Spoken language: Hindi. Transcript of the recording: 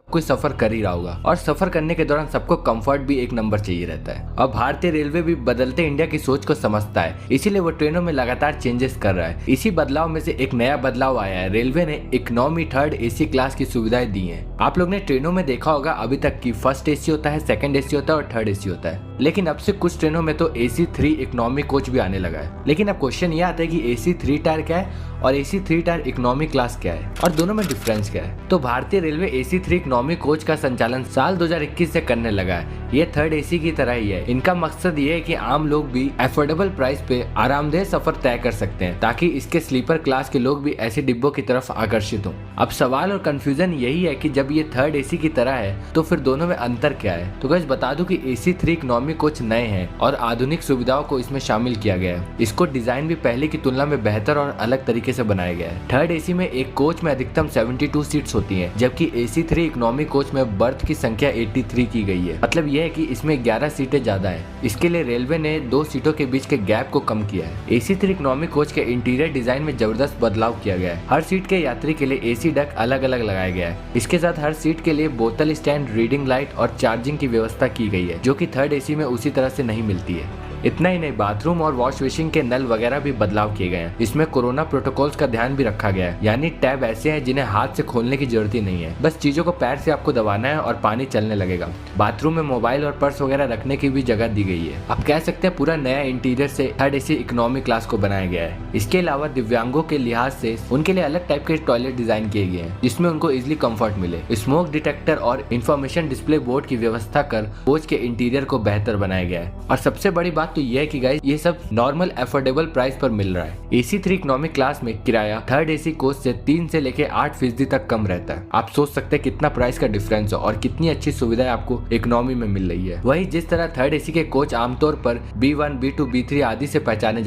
कोई सफर कर ही रहा होगा और सफर करने के दौरान सबको कंफर्ट भी एक नंबर चाहिए रहता है। और भारतीय रेलवे भी बदलते इंडिया की सोच को समझता है, इसीलिए वो ट्रेनों में लगातार चेंजेस कर रहा है। इसी बदलाव में से एक नया बदलाव आया है, रेलवे ने इकोनॉमी थर्ड एसी क्लास की सुविधाएं दी है। आप लोग ने ट्रेनों में देखा होगा अभी तक की फर्स्ट एसी होता है, सेकंड एसी होता है और थर्ड एसी होता है, लेकिन अब से कुछ ट्रेनों में तो एसी 3 इकोनॉमी कोच भी आने लगा है। लेकिन अब क्वेश्चन ये आता है कि एसी 3 टायर क्या है और एसी 3 टायर इकोनॉमी क्लास क्या है और दोनों में डिफरेंस क्या है। तो भारतीय रेलवे एसी 3 इकोनॉमी कोच का संचालन साल 2021 से करने लगा है। ये थर्ड एसी की तरह ही है। इनका मकसद ये है कि आम लोग भी अफोर्डेबल प्राइस पे आरामदेह सफर तय कर सकते हैं, ताकि इसके स्लीपर क्लास के लोग भी ऐसे डिब्बों की तरफ आकर्षित हों। अब सवाल और कंफ्यूजन यही है कि जब ये थर्ड एसी की तरह है तो फिर दोनों में अंतर क्या है। तो गाइस बता दूं कि एसी 3 इकोनॉमी कोच नए हैं और आधुनिक सुविधाओं को इसमें शामिल किया गया है। इसको डिजाइन भी पहले की तुलना में बेहतर और अलग तरीके से बनाया गया है। थर्ड एसी में एक कोच में अधिकतम 72 सीट्स होती हैं, जबकि एसी 3 इकोनॉमी कोच में बर्थ की संख्या 83 की गई है। मतलब यह है कि इसमें 11 सीटें ज्यादा है। इसके लिए रेलवे ने 2 सीटों के बीच के गैप को कम किया है। एसी 3 इकोनॉमी कोच के इंटीरियर डिजाइन में जबरदस्त बदलाव किया गया है। हर सीट के यात्री के लिए एसी डक अलग अलग लगाया गया है। इसके साथ हर सीट के लिए बोतल स्टैंड, रीडिंग लाइट और चार्जिंग की व्यवस्था की गई है, जो कि थर्ड एसी में उसी तरह से नहीं मिलती है। इतना ही नहीं, बाथरूम और वॉश बेसिन के नल वगैरह भी बदलाव किए गए हैं। इसमें कोरोना प्रोटोकॉल्स का ध्यान भी रखा गया है, यानी टैब ऐसे हैं जिन्हें हाथ से खोलने की जरूरत ही नहीं है, बस चीजों को पैर से आपको दबाना है और पानी चलने लगेगा। बाथरूम में मोबाइल और पर्स वगैरह रखने की भी जगह दी गई है। आप कह सकते हैं पूरा नया इंटीरियर से थर्ड एसी इकोनॉमी क्लास को बनाया गया है। इसके अलावा दिव्यांगों के लिहाज से उनके लिए अलग टाइप के टॉयलेट डिजाइन किए गए हैं, जिसमें उनको इजिली कंफर्ट मिले। स्मोक डिटेक्टर और इंफॉर्मेशन डिस्प्ले बोर्ड की व्यवस्था कर कोच के इंटीरियर को बेहतर बनाया गया है। और सबसे बड़ी बात तो यह है कि गाइस ये सब नॉर्मल अफोर्डेबल प्राइस पर मिल रहा है। एसी 3 इकोनॉमी क्लास में किराया थर्ड एसी कोच से 3 से लेके 8% तक कम रहता है। आप सोच सकते हैं कितना प्राइस का डिफरेंस है और कितनी अच्छी सुविधाएं आपको इकोनॉमी में मिल रही है। वही जिस तरह थर्ड एसी के कोच आमतौर पर B1, B2, B3 आदि से पहचाने जाते हैं,